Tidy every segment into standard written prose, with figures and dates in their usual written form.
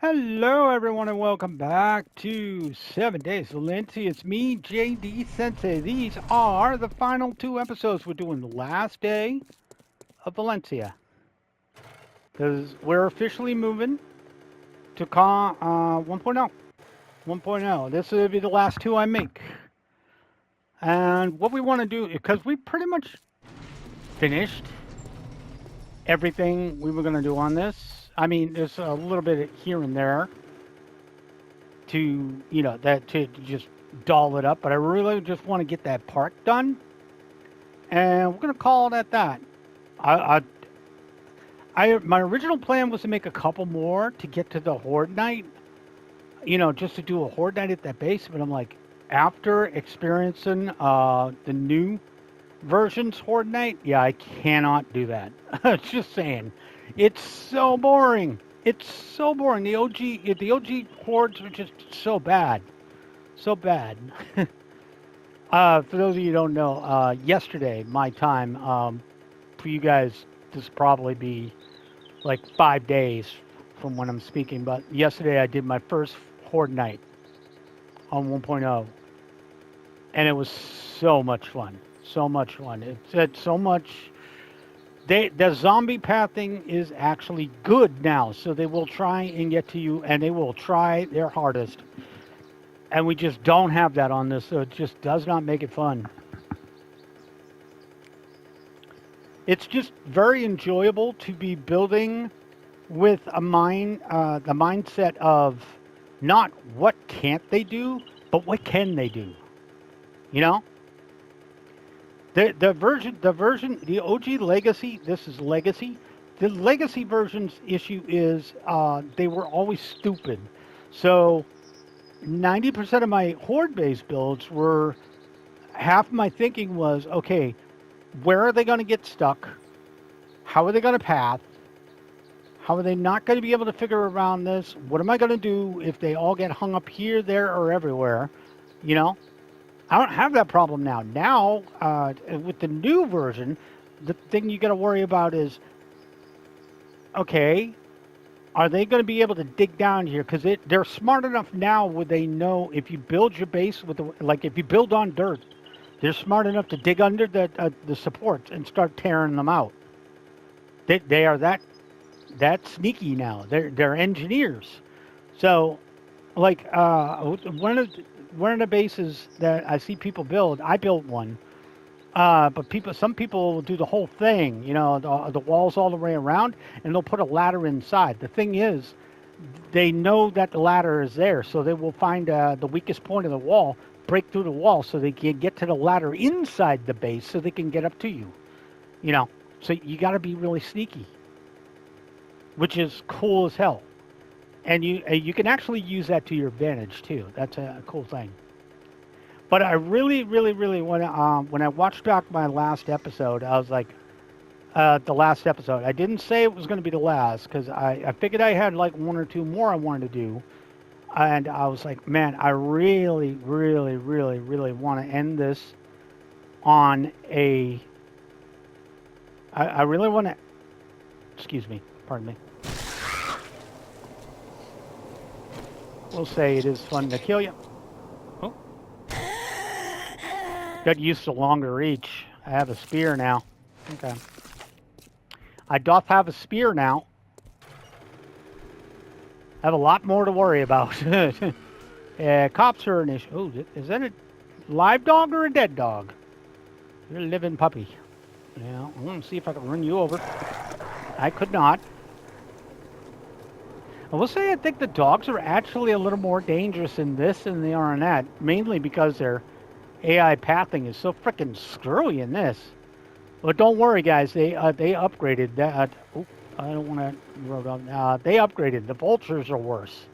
Hello, everyone, and welcome back to 7 Days Valencia. It's me, JD Sensei. These are the final two episodes. We're doing the last day of Valencia because we're officially moving to 1.0. 1.0. This will be the last two I make. And what we want to do, because we pretty much finished everything we were going to do on this. I mean, there's a little bit here and there to to just doll it up, but I really just want to get that part done, and we're gonna call it at that. I, I, my original plan was to make a couple more to get to the Horde Night, just to do a Horde Night at that base. But I'm like, after experiencing the new version's Horde Night, yeah, I cannot do that. Just saying, it's so boring. It's so boring. The OG hordes are just so bad, so bad. For those of you who don't know, yesterday my time, for you guys, this will probably be like 5 days from when I'm speaking. But yesterday I did my first horde night on 1.0, and it was so much fun. So much fun. It's so much. The zombie pathing is actually good now, so they will try and get to you, and they will try their hardest. And we just don't have that on this, so it just does not make it fun. It's just very enjoyable to be building with the mindset of not what can't they do, but what can they do. You know? The OG Legacy, this is Legacy. The Legacy version's issue is they were always stupid. So 90% of my horde-based builds were, half my thinking was, okay, where are they going to get stuck? How are they going to path? How are they not going to be able to figure around this? What am I going to do if they all get hung up here, there, or everywhere? You know? I don't have that problem now. Now, with the new version, the thing you got to worry about is, okay, are they going to be able to dig down here? Because they're smart enough now where they know if you build your base if you build on dirt, they're smart enough to dig under the supports and start tearing them out. They are that sneaky now. They're engineers. So, like one of the bases that I see people build, I built one. But some people will do the whole thing, the walls all the way around, and they'll put a ladder inside. The thing is, they know that the ladder is there, so they will find the weakest point of the wall, break through the wall, so they can get to the ladder inside the base, so they can get up to you. So you got to be really sneaky, which is cool as hell. And you can actually use that to your advantage too. That's a cool thing. But I really, really, really want to. When I watched back my last episode, I was like, the last episode. I didn't say it was going to be the last because I figured I had like one or two more I wanted to do, and I was like, man, I really, really, really, really want to end this on a. I really want to. Excuse me. Pardon me. We'll say it is fun to kill you. Oh. Got used to longer reach. I have a spear now. Okay. I doth have a spear now. I have a lot more to worry about. Cops are an issue. Oh, is that a live dog or a dead dog? You're a living puppy. Yeah, I'm going to see if I can run you over. I could not. I will say I think the dogs are actually a little more dangerous in this than they are in that, mainly because their AI pathing is so freaking screwy in this. But don't worry, guys, they upgraded that. Oh, I don't want to road up. They upgraded. The vultures are worse.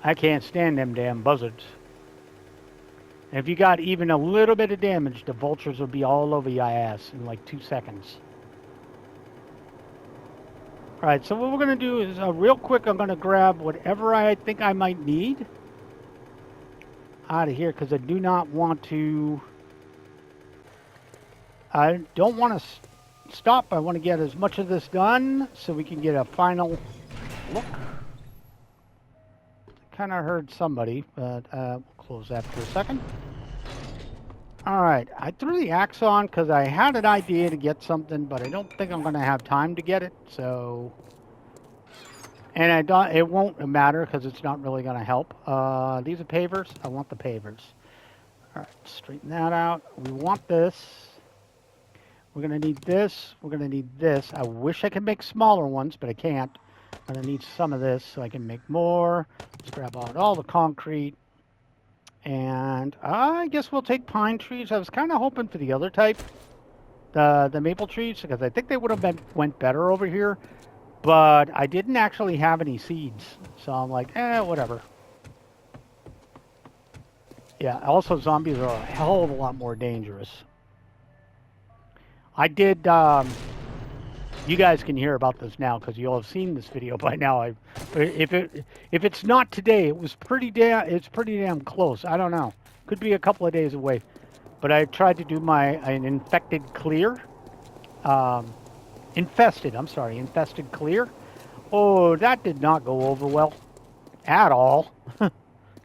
I can't stand them damn buzzards. And if you got even a little bit of damage, the vultures will be all over your ass in like 2 seconds. All right, so what we're going to do is real quick, I'm going to grab whatever I think I might need out of here because I do not want to... I don't want to stop. I want to get as much of this done so we can get a final look kind of heard somebody, but we'll close that for a second. All right, I threw the axe on because I had an idea to get something, but I don't think I'm going to have time to get it, so... And I don't, it won't matter because it's not really going to help. These are pavers. I want the pavers. All right, straighten that out. We want this. We're going to need this. We're going to need this. I wish I could make smaller ones, but I can't. I'm going to need some of this so I can make more. Let's grab out all the concrete. And I guess we'll take pine trees. I was kind of hoping for the other type, the maple trees, because I think they would have went better over here. But I didn't actually have any seeds, so I'm like, whatever. Yeah, also zombies are a hell of a lot more dangerous. I did, you guys can hear about this now because you'll have seen this video by now. If it's not today, it's pretty damn close. I don't know. Could be a couple of days away. But I tried to do an infected clear. Infested clear. Oh, that did not go over well at all.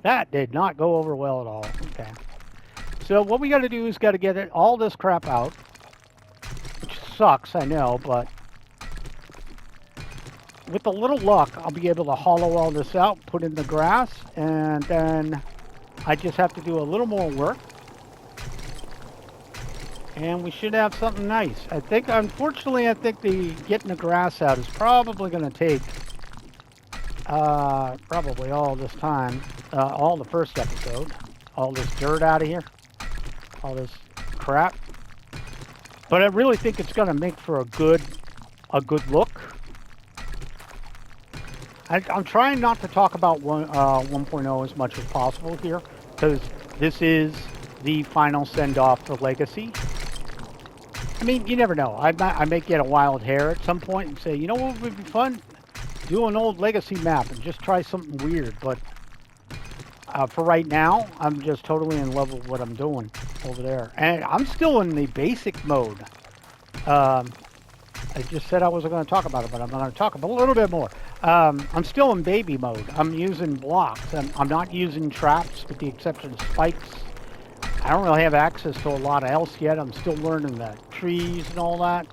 That did not go over well at all. Okay. So what we got to do is got to get all this crap out, which sucks, I know, but with a little luck, I'll be able to hollow all this out, put in the grass, and then I just have to do a little more work. And we should have something nice. Unfortunately, I think getting the grass out is probably going to take probably all this time, all the first episode, all this dirt out of here, all this crap. But I really think it's going to make for a good look. I'm trying not to talk about 1.0 as much as possible here, because this is the final send-off for Legacy. I mean, you never know. I may get a wild hair at some point and say, you know what would be fun? Do an old Legacy map and just try something weird. But for right now, I'm just totally in love with what I'm doing over there. And I'm still in the basic mode. I just said I wasn't going to talk about it, but I'm going to talk about a little bit more. I'm still in baby mode. I'm using blocks. I'm not using traps with the exception of spikes. I don't really have access to a lot else yet. I'm still learning the trees and all that.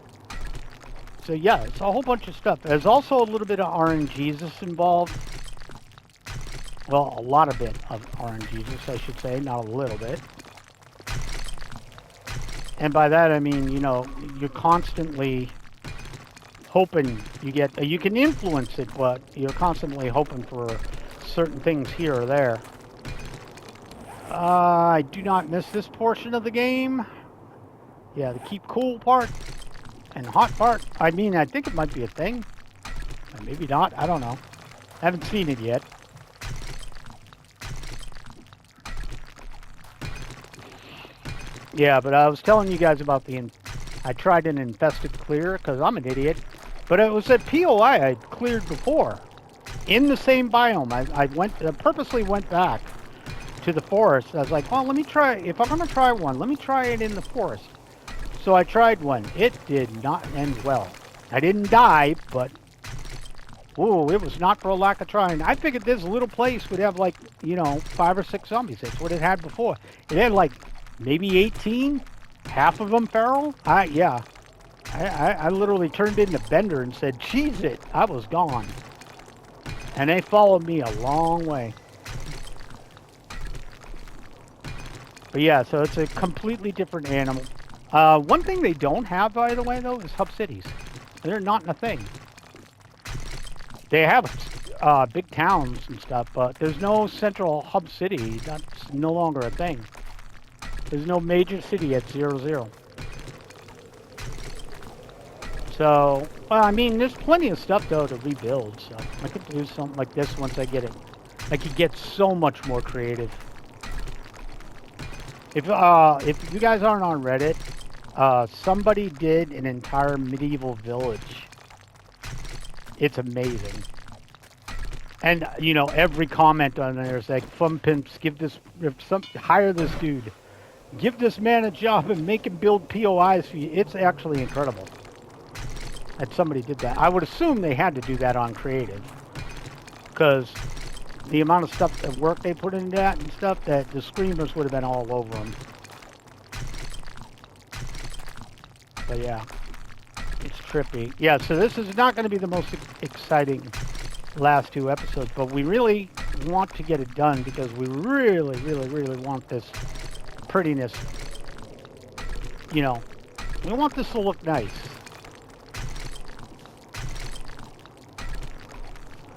So yeah, it's a whole bunch of stuff. There's also a little bit of RNGesus involved. Well, a lot of bit of RNGesus, I should say, not a little bit. And by that I mean, you know, you're constantly hoping you can influence it, but you're constantly hoping for certain things here or there. I do not miss this portion of the game. Yeah, the keep cool part and hot part. I mean, I think it might be a thing. Maybe not. I don't know. I haven't seen it yet. Yeah, but I was telling you guys about I tried an infested clear because I'm an idiot. But it was a POI I'd cleared before in the same biome. I purposely went back to the forest. I was like, well, let me try, if I'm going to try one, let me try it in the forest. So I tried one. It did not end well. I didn't die, but whoa, it was not for a lack of trying. I figured this little place would have like, you know, 5 or 6 zombies. That's what it had before. It had like maybe 18, half of them feral. Yeah. I literally turned into Bender and said, cheese it. I was gone. And they followed me a long way. But yeah, so it's a completely different animal. One thing they don't have, by the way, though, is hub cities. They're not in a thing. They have big towns and stuff, but there's no central hub city. That's no longer a thing. There's no major city at 0-0. So, well, I mean, there's plenty of stuff, though, to rebuild. So I could do something like this once I get it. I could get so much more creative. If you guys aren't on Reddit, somebody did an entire medieval village. It's amazing. And, you know, every comment on there is like, fun pimps, hire this dude. Give this man a job and make him build POIs for you. It's actually incredible that somebody did that. I would assume they had to do that on creative. Because the amount of stuff, the work they put into that and stuff, that the screamers would have been all over them. But yeah, it's trippy. Yeah, so this is not going to be the most exciting last 2 episodes, but we really want to get it done because we really, really, really want this prettiness. You know, we want this to look nice.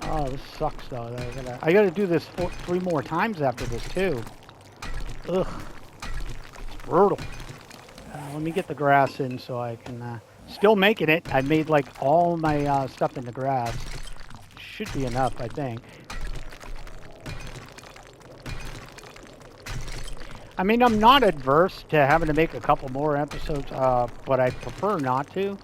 Oh, this sucks though. I gotta do this 3 more times after this too. Ugh, it's brutal. Let me get the grass in so I can. Still making it. I made like all my stuff in the grass. Should be enough, I think. I mean, I'm not adverse to having to make a couple more episodes, but I prefer not to.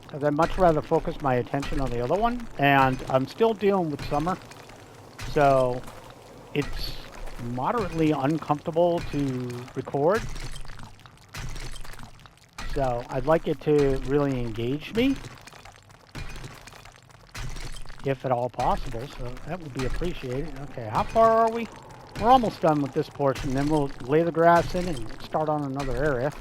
Because I'd much rather focus my attention on the other one. And I'm still dealing with summer. So it's moderately uncomfortable to record. So I'd like it to really engage me. If at all possible. So that would be appreciated. Okay, how far are we? We're almost done with this portion. Then we'll lay the grass in and start on another area.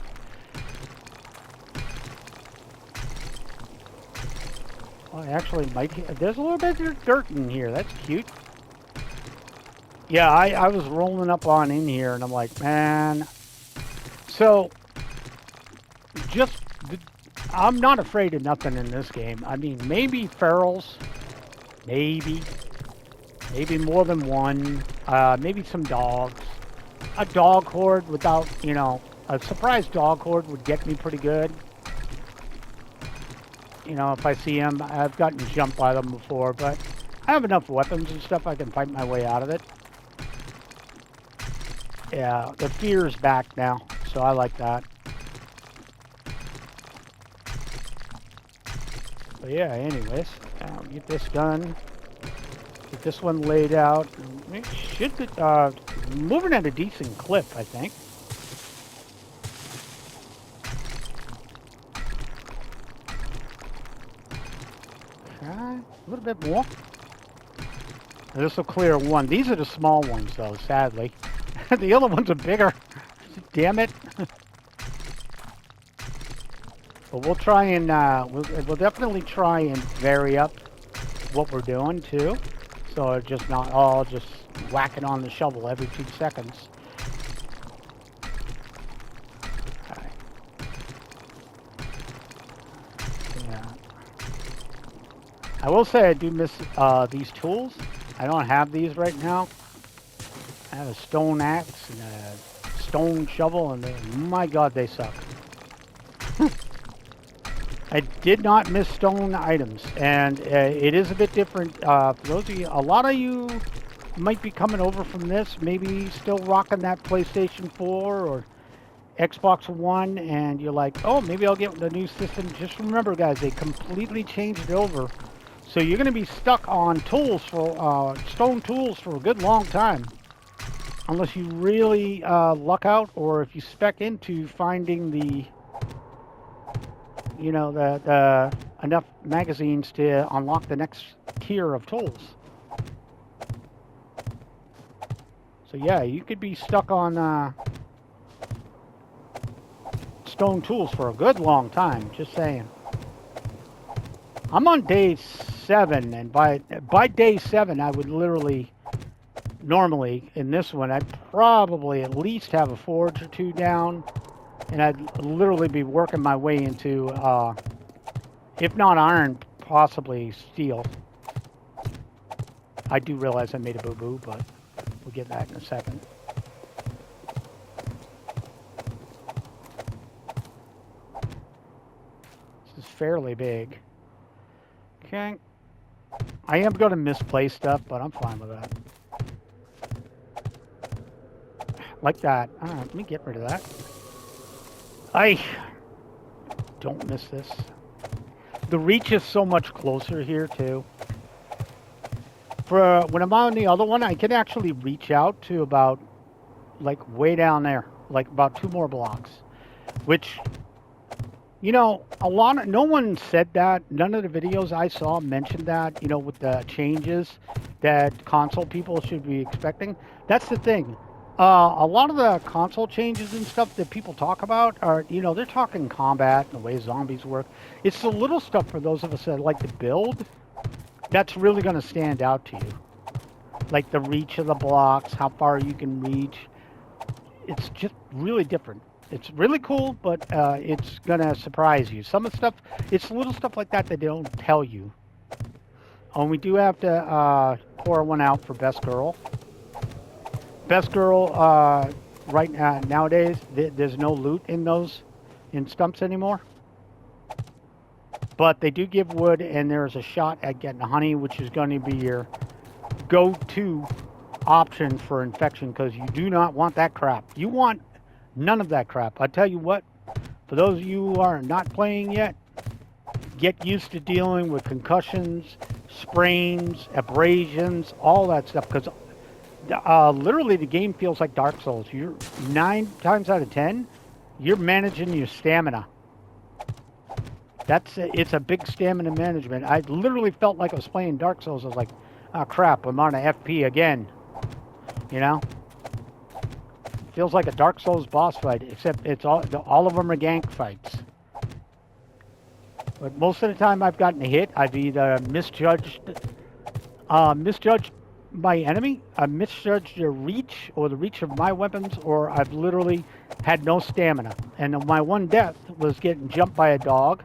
Well, I actually might. There's a little bit of dirt in here. That's cute. Yeah, I was rolling up on in here, and I'm like, man. So, I'm not afraid of nothing in this game. I mean, maybe ferals, maybe more than one, maybe some dogs. A dog horde without, a surprise dog horde would get me pretty good. If I see them, I've gotten jumped by them before, but I have enough weapons and stuff, I can fight my way out of it. Yeah, the fear's back now, so I like that. But yeah, anyways, get this done. Get this one laid out. It should be moving at a decent clip, I think. Okay, a little bit more. This will clear one. These are the small ones, though, sadly. The other ones are bigger. Damn it. But we'll try and, we'll definitely try and vary up what we're doing, too. So it's just not all just whacking on the shovel every 2 seconds. Okay. Yeah. I will say I do miss these tools. I don't have these right now. I have a stone axe and a stone shovel, and my God, they suck. I did not miss stone items, and it is a bit different. For those of you, a lot of you might be coming over from this, maybe still rocking that PlayStation 4 or Xbox One, and you're like, oh, maybe I'll get the new system. Just remember, guys, they completely changed it over. So you're going to be stuck on tools for stone tools for a good long time. Unless you really luck out, or if you spec into finding the enough magazines to unlock the next tier of tools. So yeah, you could be stuck on stone tools for a good long time, just saying. I'm on day 7, and by day 7 I would literally, normally in this one, I'd probably at least have a forge or 2 down. And I'd literally be working my way into, if not iron, possibly steel. I do realize I made a boo-boo, but we'll get that in a second. This is fairly big. Okay. I am going to misplace stuff, but I'm fine with that. Like that. All right, let me get rid of that. I don't miss this. The reach is so much closer here too. For when I'm on the other one, I can actually reach out to about like way down there, like about 2 more blocks. Which, no one said that. None of the videos I saw mentioned that, with the changes. that console people should be expecting. That's the thing. A lot of the console changes and stuff that people talk about are, they're talking combat and the way zombies work. It's the little stuff for those of us that like to build that's really going to stand out to you. Like the reach of the blocks, how far you can reach. It's just really different. It's really cool, but it's going to surprise you. Some of the stuff, it's little stuff like that they don't tell you. And we do have to pour one out for Best Girl. Best Girl, right now, nowadays, there's no loot in stumps anymore. But they do give wood, and there's a shot at getting honey, which is going to be your go-to option for infection, because you do not want that crap. You want none of that crap. I tell you what, for those of you who are not playing yet, get used to dealing with concussions, sprains, abrasions, all that stuff, because literally the game feels like Dark Souls. You're 9 times out of 10, you're managing your stamina. It's a big stamina management. I literally felt like I was playing Dark Souls. I was like, oh crap, I'm on an FP again. Feels like a Dark Souls boss fight, except it's all of them are gank fights. But most of the time I've gotten a hit, I've either misjudged my enemy, I've misjudged their reach or the reach of my weapons, or I've literally had no stamina. And my one death was getting jumped by a dog,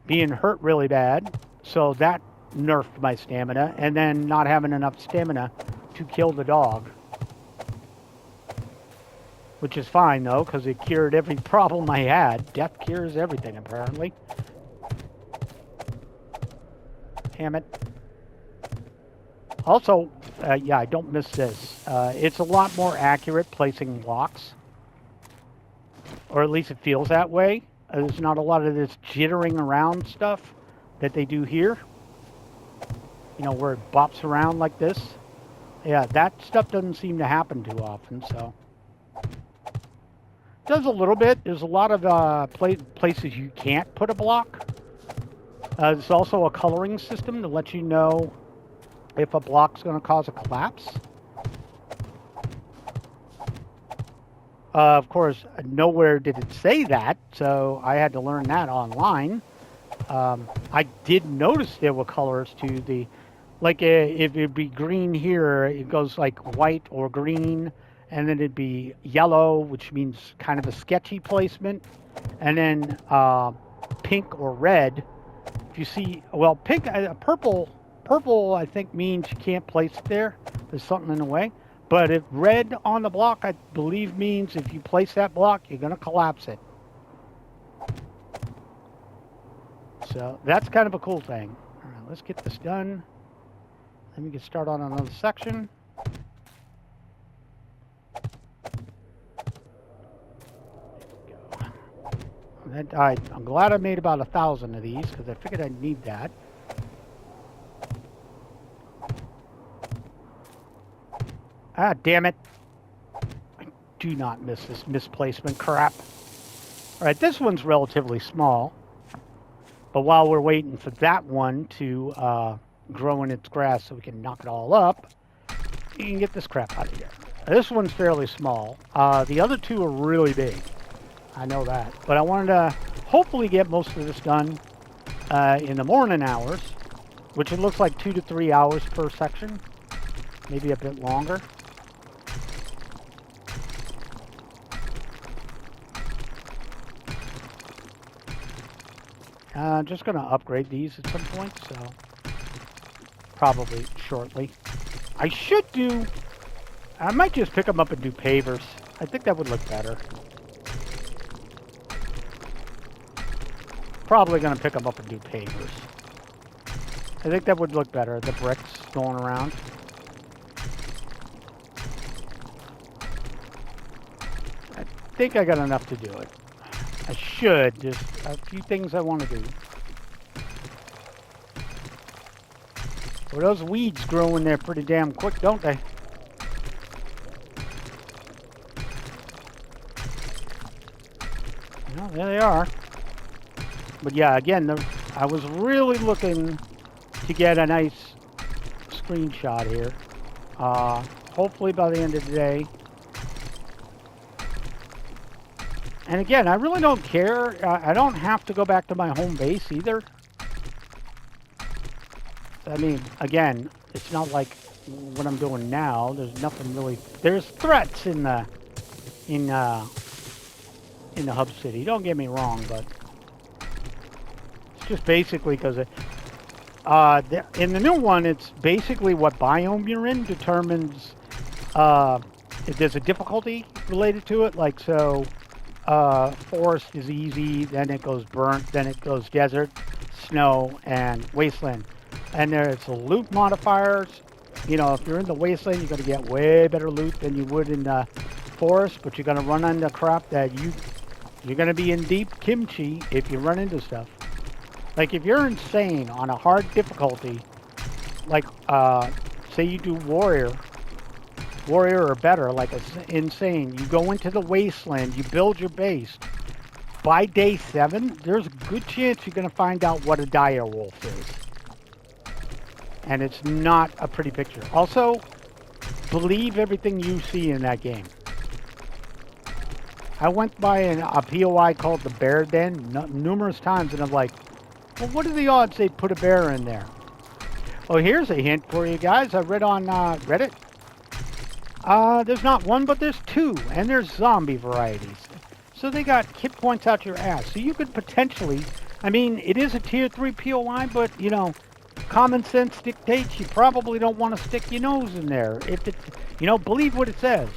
being hurt really bad, so that nerfed my stamina, and then not having enough stamina to kill the dog. Which is fine, though, because it cured every problem I had. Death cures everything, apparently. Damn it. Also, yeah, I don't miss this. It's a lot more accurate placing blocks. Or at least it feels that way. There's not a lot of this jittering around stuff that they do here. Where it bops around like this. Yeah, that stuff doesn't seem to happen too often, so. It does a little bit. There's a lot of places you can't put a block. There's also a coloring system to let you know if a block's going to cause a collapse. Of course, nowhere did it say that, so I had to learn that online. I did notice there were colors to the, like if it'd be green here, it goes like white or green, and then it'd be yellow, which means kind of a sketchy placement, and then pink or red. If you see, well, pink, purple, I think means you can't place it there. There's something in the way. But if red on the block, I believe means if you place that block, you're going to collapse it. So that's kind of a cool thing. All right, let's get this done. Then we can start on another section. I'm glad I made about 1,000 of these because I figured I'd need that. Ah, damn it. I do not miss this misplacement crap. All right, this one's relatively small. But while we're waiting for that one to grow in its grass so we can knock it all up, you can get this crap out of here. This one's fairly small. The other two are really big. I know that. But I wanted to hopefully get most of this done in the morning hours, which it looks like 2 to 3 hours per section. Maybe a bit longer. Just going to upgrade these at some point, so probably shortly. I might just pick them up and do pavers. I think that would look better. Probably going to pick them up and do pavers. I think that would look better, the bricks going around. I think I got enough to do it. I should. There's a few things I want to do. Well, those weeds grow in there pretty damn quick, don't they? Well, there they are. But yeah, again, I was really looking to get a nice screenshot here. Hopefully by the end of the day. And again, I really don't care. I don't have to go back to my home base either. I mean, again, it's not like what I'm doing now. There's nothing really. There's threats in the hub city. Don't get me wrong, but it's just basically because in the new one, it's basically what biome you're in determines if there's a difficulty related to it. Like so, forest is easy, then it goes burnt, then it goes desert, snow, and wasteland. And there's loot modifiers. You know, if you're in the wasteland, you're going to get way better loot than you would in the forest, but you're going to run into crap that you're going to be in deep kimchi if you run into stuff. Like if you're insane on a hard difficulty, like say you do warrior or better, like insane, you go into the wasteland, you build your base. By day 7, there's a good chance you're going to find out what a dire wolf is. And it's not a pretty picture. Also, believe everything you see in that game. I went by a POI called the Bear Den numerous times, and I'm like, well, what are the odds they put a bear in there? Oh, here's a hint for you guys. I read on Reddit. There's not one, but there's 2, and there's zombie varieties. So they got hit points out your ass. So you could potentially, I mean, it is a tier 3 POI, but, you know, common sense dictates you probably don't want to stick your nose in there. If it's, you know, believe what it says.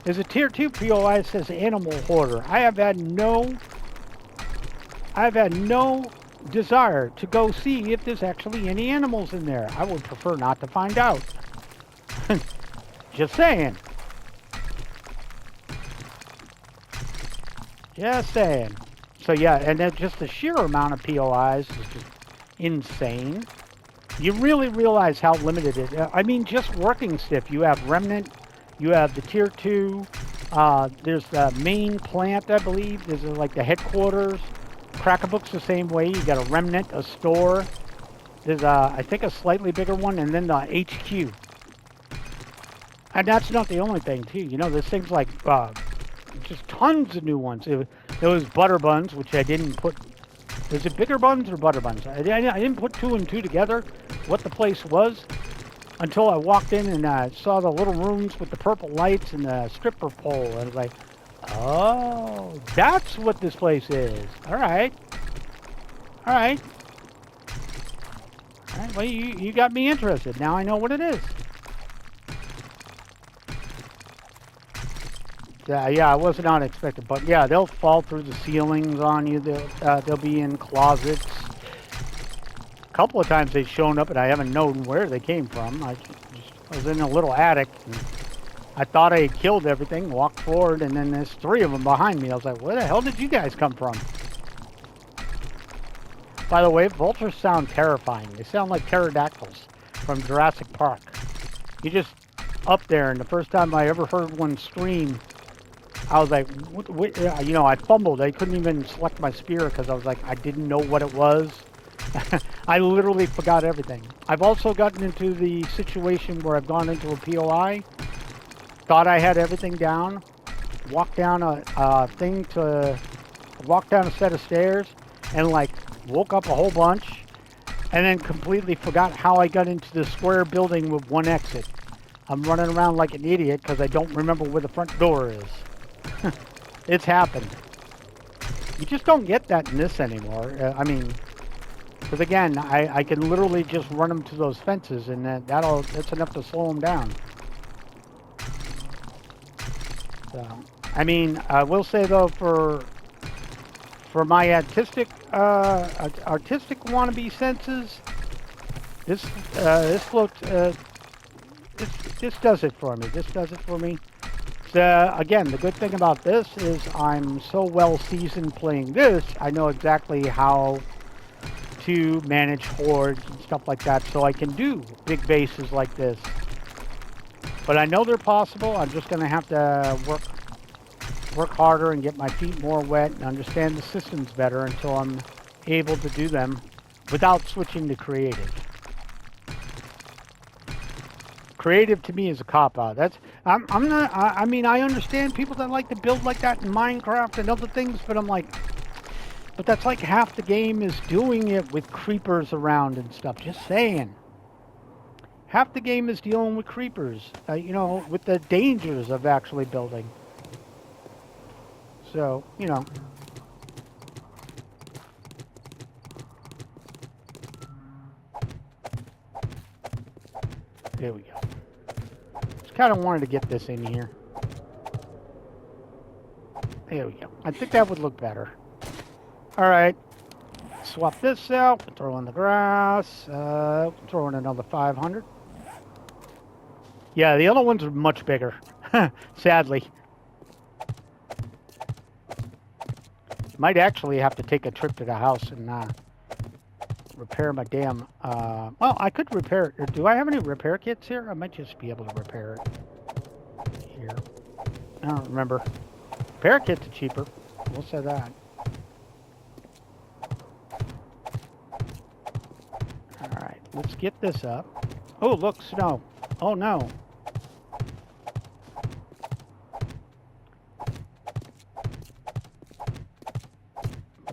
There's a tier 2 POI that says animal hoarder. I have had no desire to go see if there's actually any animals in there. I would prefer not to find out. Just saying. Just saying. So yeah, and then just the sheer amount of POIs is just insane. You really realize how limited it is. I mean, just working stiff. You have Remnant, you have the tier 2, there's the main plant, I believe. There's like the headquarters. Crack-a-Book's the same way. You got a Remnant, a store. There's I think a slightly bigger one, and then the HQ. And that's not the only thing, too. You know, there's things like just tons of new ones. There was Butter Buns, which I didn't put. Was it Bigger Buns or Butter Buns? I didn't put 2 and 2 together, what the place was, until I walked in and saw the little rooms with the purple lights and the stripper pole. And I was like, oh, that's what this place is. All right. All right. All right. Well, you got me interested. Now I know what it is. Yeah, I wasn't unexpected, but yeah, they'll fall through the ceilings on you. They'll be in closets. A couple of times they've shown up, and I haven't known where they came from. I was in a little attic, and I thought I had killed everything, walked forward, and then there's 3 of them behind me. I was like, where the hell did you guys come from? By the way, vultures sound terrifying. They sound like pterodactyls from Jurassic Park. You just up there, and the first time I ever heard one scream, I was like, you know, I fumbled. I couldn't even select my spear because I was like, I didn't know what it was. I literally forgot everything. I've also gotten into the situation where I've gone into a POI, thought I had everything down, walked down walked down a set of stairs, and like woke up a whole bunch, and then completely forgot how I got into the square building with 1 exit. I'm running around like an idiot because I don't remember where the front door is. It's happened. You just don't get that in this anymore. I mean, because again, I can literally just run them to those fences, and that's enough to slow them down. So, I mean, I will say though, for my artistic wannabe senses, this float. This does it for me. This does it for me. Again, the good thing about this is I'm so well seasoned playing this, I know exactly how to manage hordes and stuff like that, so I can do big bases like this. But I know they're possible. I'm just going to have to work harder and get my feet more wet and understand the systems better until I'm able to do them without switching to creative. Creative to me is a cop-out. I'm not, I mean, I understand people that like to build like that in Minecraft and other things, but I'm like, but that's like half the game is doing it with creepers around and stuff. Just saying. Half the game is dealing with creepers, you know, with the dangers of actually building. So, you know. There we go. Just kind of wanted to get this in here. There we go. I think that would look better. All right. Swap this out. Throw in the grass. Throw in another 500. Yeah, the other ones are much bigger. Sadly. Might actually have to take a trip to the house and repair my damn... well, I could repair it. Do I have any repair kits here? I might just be able to repair it here. I don't remember. Repair kits are cheaper. We'll say that. Alright, let's get this up. Oh, look, snow. Oh, no.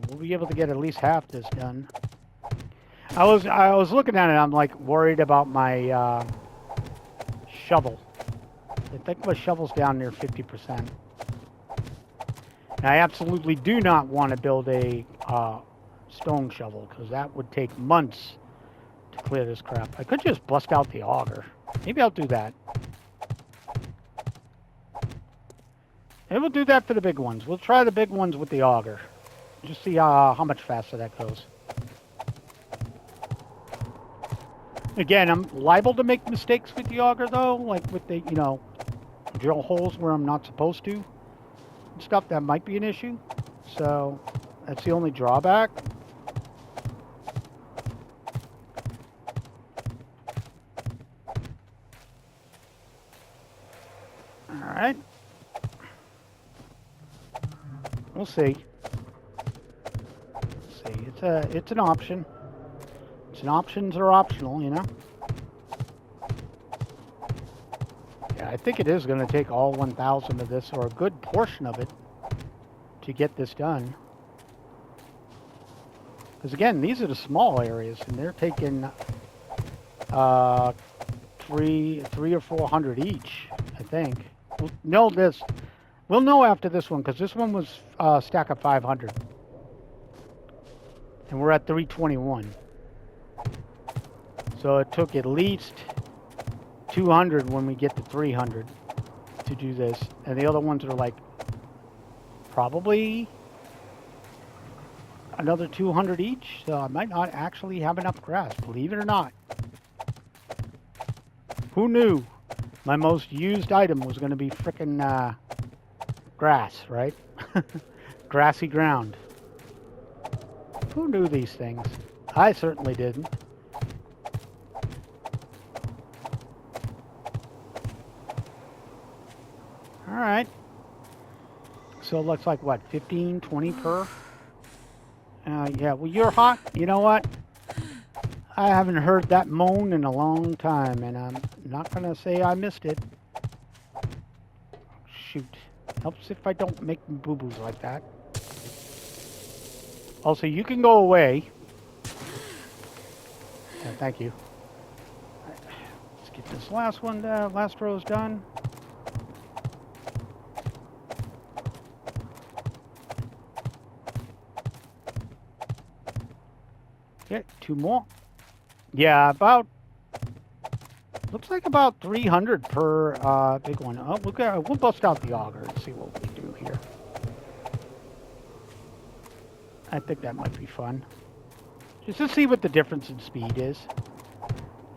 We'll be able to get at least half this done. I was looking at it, I'm like worried about my shovel. I think my shovel's down near 50%. And I absolutely do not want to build a stone shovel, because that would take months to clear this crap. I could just bust out the auger. Maybe I'll do that. And we'll do that for the big ones. We'll try the big ones with the auger. Just see how much faster that goes. Again, I'm liable to make mistakes with the auger, though. Like with the, you know, drill holes where I'm not supposed to. Stuff that might be an issue. So, that's the only drawback. Alright. We'll see. It's an option. Options are optional, you know. Yeah, I think it is going to take all 1,000 of this, or a good portion of it, to get this done. Because again, these are the small areas, and they're taking three or 400 each, I think. We'll know after this one, because this one was a stack of 500. And we're at 321. So it took at least 200 when we get to 300 to do this. And the other ones are like probably another 200 each. So I might not actually have enough grass, believe it or not. Who knew my most used item was going to be frickin' grass, right? Grassy ground. Who knew these things? I certainly didn't. Alright. So it looks like, what, 15, 20 per? Yeah, well, you're hot. You know what? I haven't heard that moan in a long time, and I'm not going to say I missed it. Shoot. Helps if I don't make boo-boos like that. Also, you can go away. Yeah, thank you. Right. Let's get this last one, last row's done. Okay, 2 more. Yeah, about, looks like about 300 per big one. Oh, we'll bust out the auger and see what we do here. I think that might be fun. Just to see what the difference in speed is.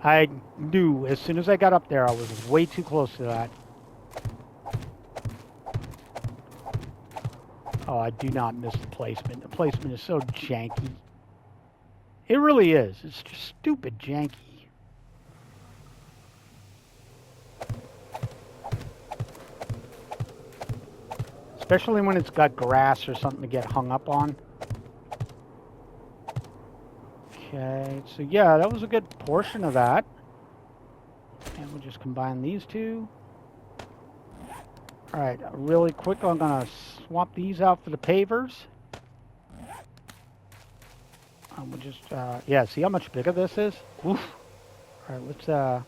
I knew as soon as I got up there, I was way too close to that. Oh, I do not miss the placement. The placement is so janky. It really is. It's just stupid janky. Especially when it's got grass or something to get hung up on. Okay, so yeah, that was a good portion of that. And we'll just combine these two. All right, really quick, I'm gonna swap these out for the pavers. We'll just, yeah, see how much bigger this is? Oof. All right, let's,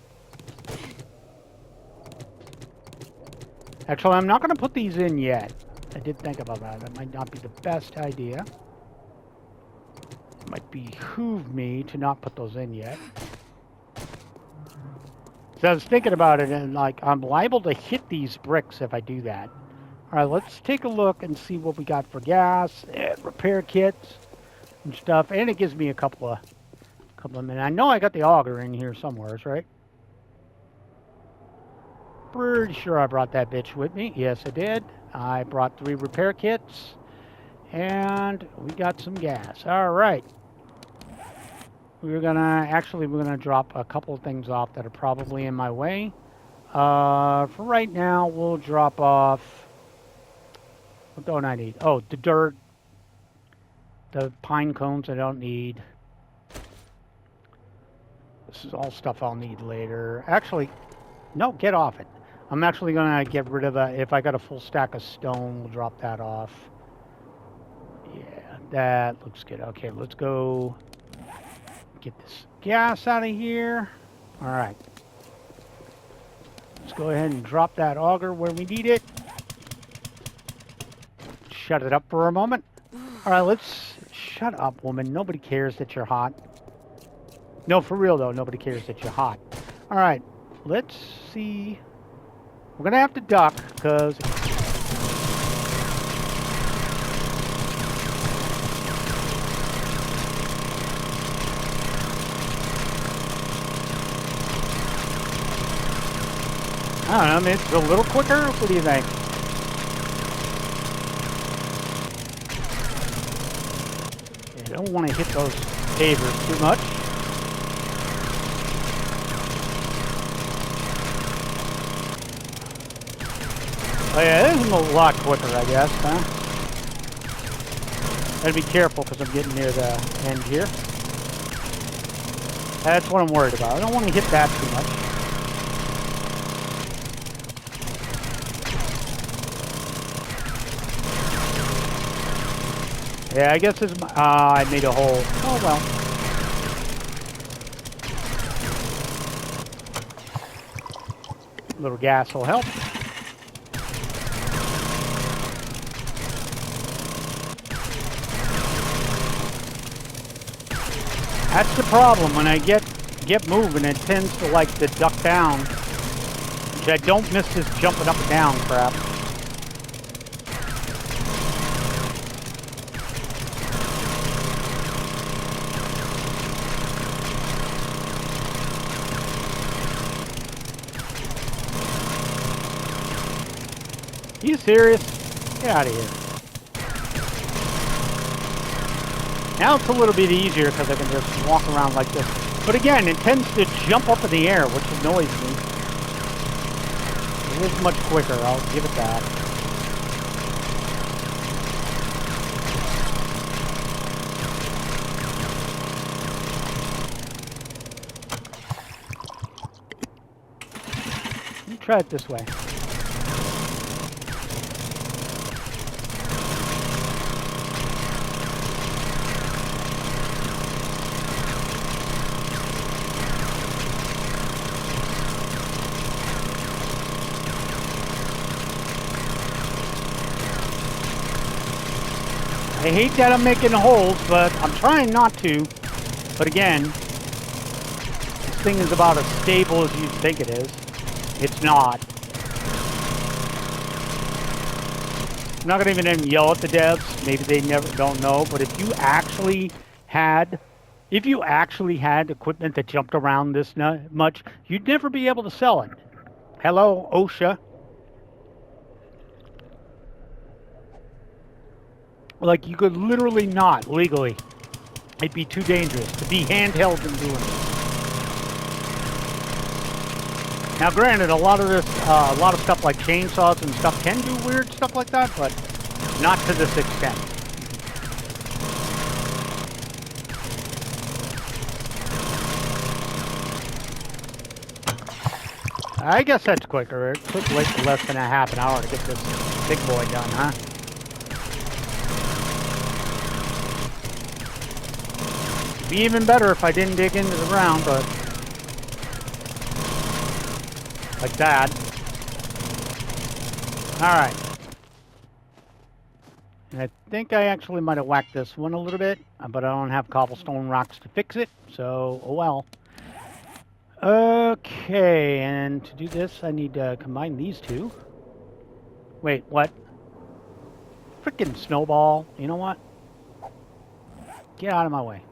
actually, I'm not gonna put these in yet. I did think about that. That might not be the best idea. It might behoove me to not put those in yet. So I was thinking about it, and like, I'm liable to hit these bricks if I do that. All right, let's take a look and see what we got for gas, repair kits, and stuff. And it gives me a couple of minutes. I know I got the auger in here somewhere, right? Pretty sure I brought that bitch with me. Yes, I did. I brought 3 repair kits, and we got some gas. All right. We're gonna drop a couple of things off that are probably in my way. For right now, we'll drop off. What don't I need? Oh, the dirt, the pine cones I don't need. This is all stuff I'll need later. Actually, no, get off it. I'm actually gonna get rid of if I got a full stack of stone, we'll drop that off. Yeah, that looks good. Okay, let's go get this gas out of here. All right. Let's go ahead and drop that auger where we need it. Shut it up for a moment. All right, let's... Shut up, woman. Nobody cares that you're hot. No, for real, though. Nobody cares that you're hot. All right, let's see. We're going to have to duck, because... I don't know, I mean, it's a little quicker. What do you think? I don't want to hit those pavers too much. Oh yeah, this is a lot quicker, I guess, huh? Gotta be careful because I'm getting near the end here. That's what I'm worried about. I don't want to hit that too much. Yeah, I guess this is my... I made a hole. Oh, well. A little gas will help. That's the problem. When I get moving, it tends to like to duck down. Which I don't miss this jumping up and down crap. You serious? Get out of here. Now it's a little bit easier because I can just walk around like this. But again, it tends to jump up in the air, which annoys me. It is much quicker, I'll give it that. Let me try it this way. I hate that I'm making holes, but I'm trying not to. But again, this thing is about as stable as you think it is. It's not. I'm not going to even yell at the devs. Maybe they don't know. But if you actually had equipment that jumped around this much, you'd never be able to sell it. Hello, OSHA. Like, you could literally not, legally. It'd be too dangerous to be handheld and doing it. Now, granted, a lot of stuff like chainsaws and stuff can do weird stuff like that, but not to this extent. I guess that's quicker. It took like less than a half an hour to get this big boy done, huh? It'd be even better if I didn't dig into the ground, but like that. Alright. And I think I actually might have whacked this one a little bit, but I don't have cobblestone rocks to fix it, so oh well. Okay, and to do this, I need to combine these two. Wait, what? Frickin' snowball. You know what? Get out of my way.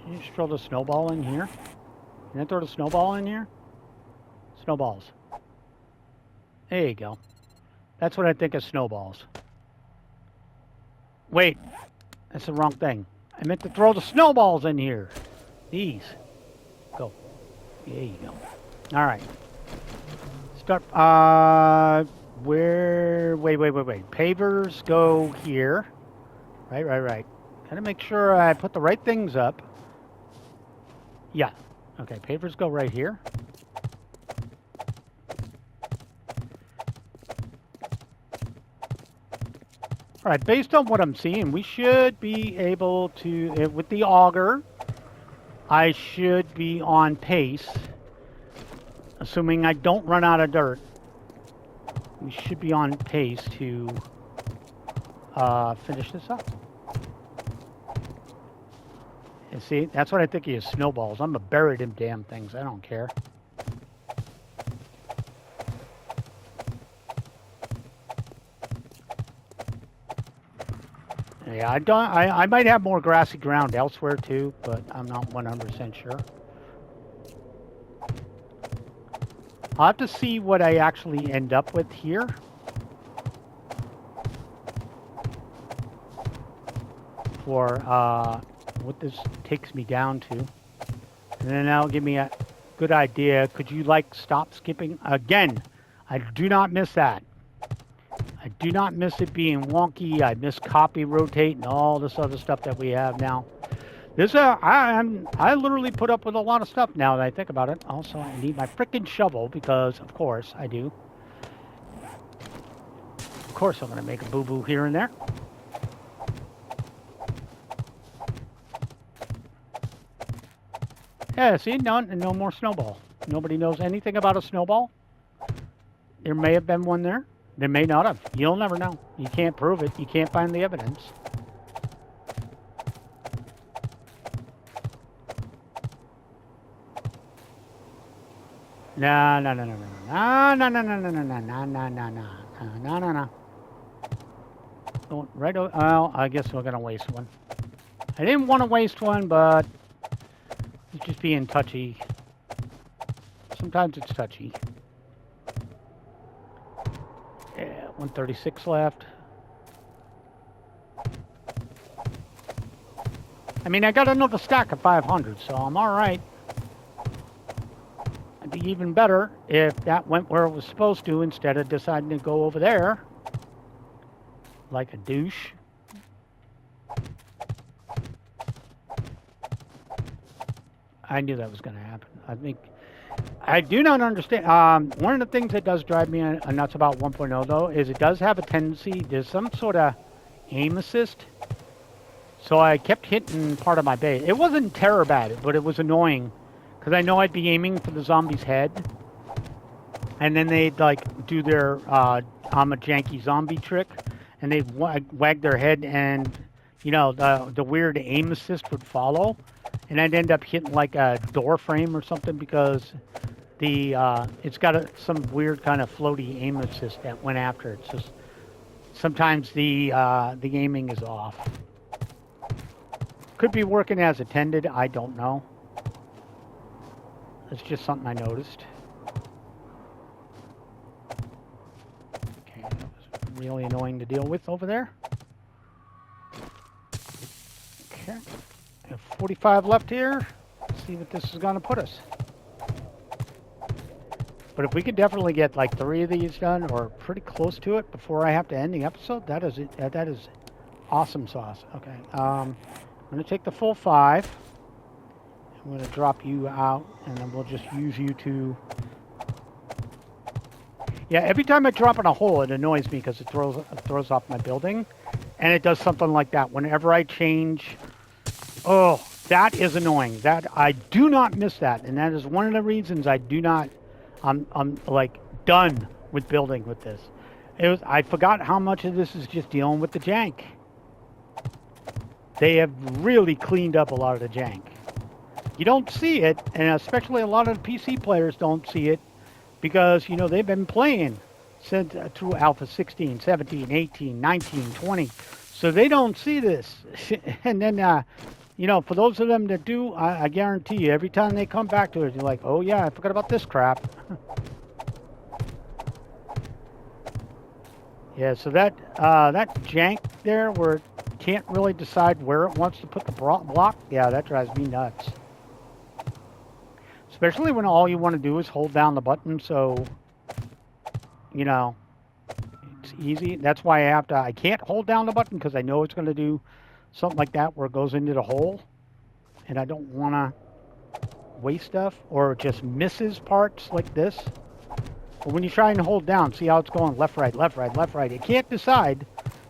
You just throw the snowball in here. Can I throw the snowball in here? Snowballs. There you go. That's what I think of snowballs. Wait, that's the wrong thing. I meant to throw the snowballs in here. These. Go. There you go. All right. Start. Where? Wait. Pavers go here. Right. Gotta make sure I put the right things up. Yeah. Okay. Pavers go right here. All right. Based on what I'm seeing, we should be able to, with the auger, I should be on pace, assuming I don't run out of dirt. We should be on pace to finish this up. And see, that's what I think of snowballs. I'm gonna bury them damn things. I don't care. Yeah, I might have more grassy ground elsewhere too, but I'm not 100% sure. I'll have to see what I actually end up with here. For what this takes me down to. And then that'll give me a good idea. Could you like stop skipping? Again, I do not miss that. I do not miss it being wonky. I miss copy rotate and all this other stuff that we have now. This I literally put up with a lot of stuff now that I think about it. Also, I need my frickin' shovel because, of course, I do. Of course, I'm gonna make a boo-boo here and there. Yeah, see, no more snowball. Nobody knows anything about a snowball. There may have been one there. There may not have. You'll never know. You can't prove it. You can't find the evidence. No. Oh, right. Well, I guess we're gonna waste one. I didn't want to waste one, but it's just being touchy. Sometimes it's touchy. Yeah, 136 left. I mean, I got another stack of 500, so I'm all right. It'd be even better if that went where it was supposed to instead of deciding to go over there like a douche. I knew that was going to happen. I do not understand. One of the things that does drive me nuts about 1.0 though is it does have a tendency. There's some sort of aim assist. So I kept hitting part of my base. It wasn't terror bad, but it was annoying because I know I'd be aiming for the zombie's head, and then they'd like do their I'm a janky zombie trick, and they'd wag their head, and you know the weird aim assist would follow. And I'd end up hitting like a door frame or something because the it's got some weird kind of floaty aim assist that went after it. So sometimes the aiming is off. Could be working as intended. I don't know. It's just something I noticed. Okay, that was really annoying to deal with over there. Okay. 45 left here. Let's see what this is going to put us. But if we could definitely get like 3 of these done or pretty close to it before I have to end the episode, that is it. That is awesome sauce. Okay. I'm going to take the full 5. I'm going to drop you out, and then we'll just use you to Yeah, every time I drop in a hole, it annoys me because it throws off my building, and it does something like that whenever I change. Oh, that is annoying. That I do not miss that, and that is one of the reasons I do not. I'm like done with building with this. I forgot how much of this is just dealing with the jank. They have really cleaned up a lot of the jank. You don't see it, and especially a lot of the PC players don't see it because, you know, they've been playing since through Alpha 16, 17, 18, 19, 20. So they don't see this. And then, you know, for those of them that do, I guarantee you, every time they come back to it, you're like, oh, yeah, I forgot about this crap. Yeah, so that jank there where it can't really decide where it wants to put the block, yeah, that drives me nuts. Especially when all you want to do is hold down the button, so, you know, it's easy. That's why I can't hold down the button because I know it's going to do something like that where it goes into the hole. And I don't want to waste stuff or just misses parts like this. But when you try and hold down, see how it's going left, right, left, right, left, right. It can't decide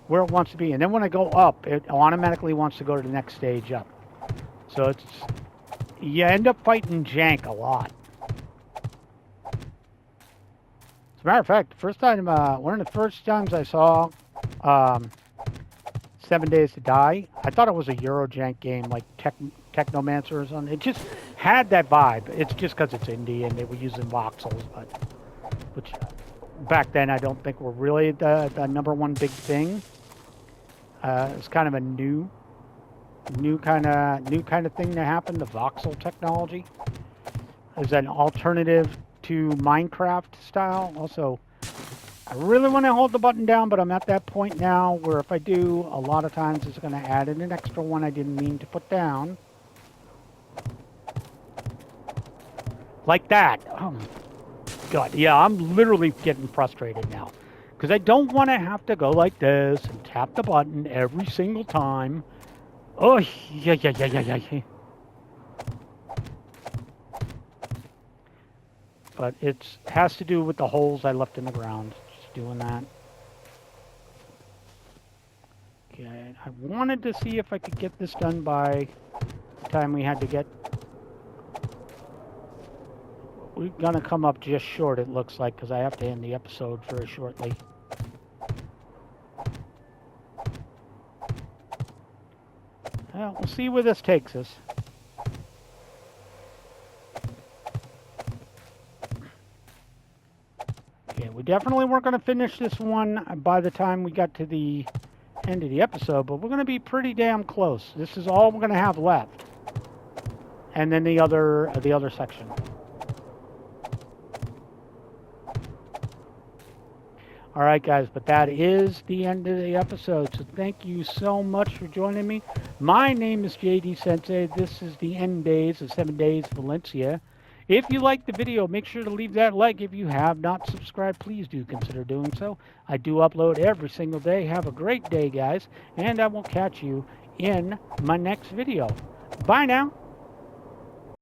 where it wants to be. And then when I go up, it automatically wants to go to the next stage up. So it's... You end up fighting jank a lot. As a matter of fact, the first time, one of the first times I saw 7 Days to Die, I thought it was a Eurojank game like Technomancer or something. It just had that vibe. It's just because it's indie and they were using voxels, but which back then I don't think were really the number one big thing. It's kind of a new kind of thing that happened. The voxel technology is an alternative to Minecraft style. Also, I really want to hold the button down, but I'm at that point now where if I do, a lot of times it's going to add in an extra one I didn't mean to put down. Like that. Oh, God. Yeah, I'm literally getting frustrated now. Because I don't want to have to go like this and tap the button every single time. Oh, yeah. But it has to do with the holes I left in the ground. Just doing that. Okay, I wanted to see if I could get this done by the time we had to get... We're going to come up just short, it looks like, because I have to end the episode very shortly. Well, we'll see where this takes us. Okay, we definitely weren't going to finish this one by the time we got to the end of the episode, but we're going to be pretty damn close. This is all we're going to have left. And then the other section. All right, guys, but that is the end of the episode. So thank you so much for joining me. My name is JD Sensei. This is the end days of 7 Days Valencia. If you liked the video, make sure to leave that like. If you have not subscribed, please do consider doing so. I do upload every single day. Have a great day, guys, and I will catch you in my next video. Bye now.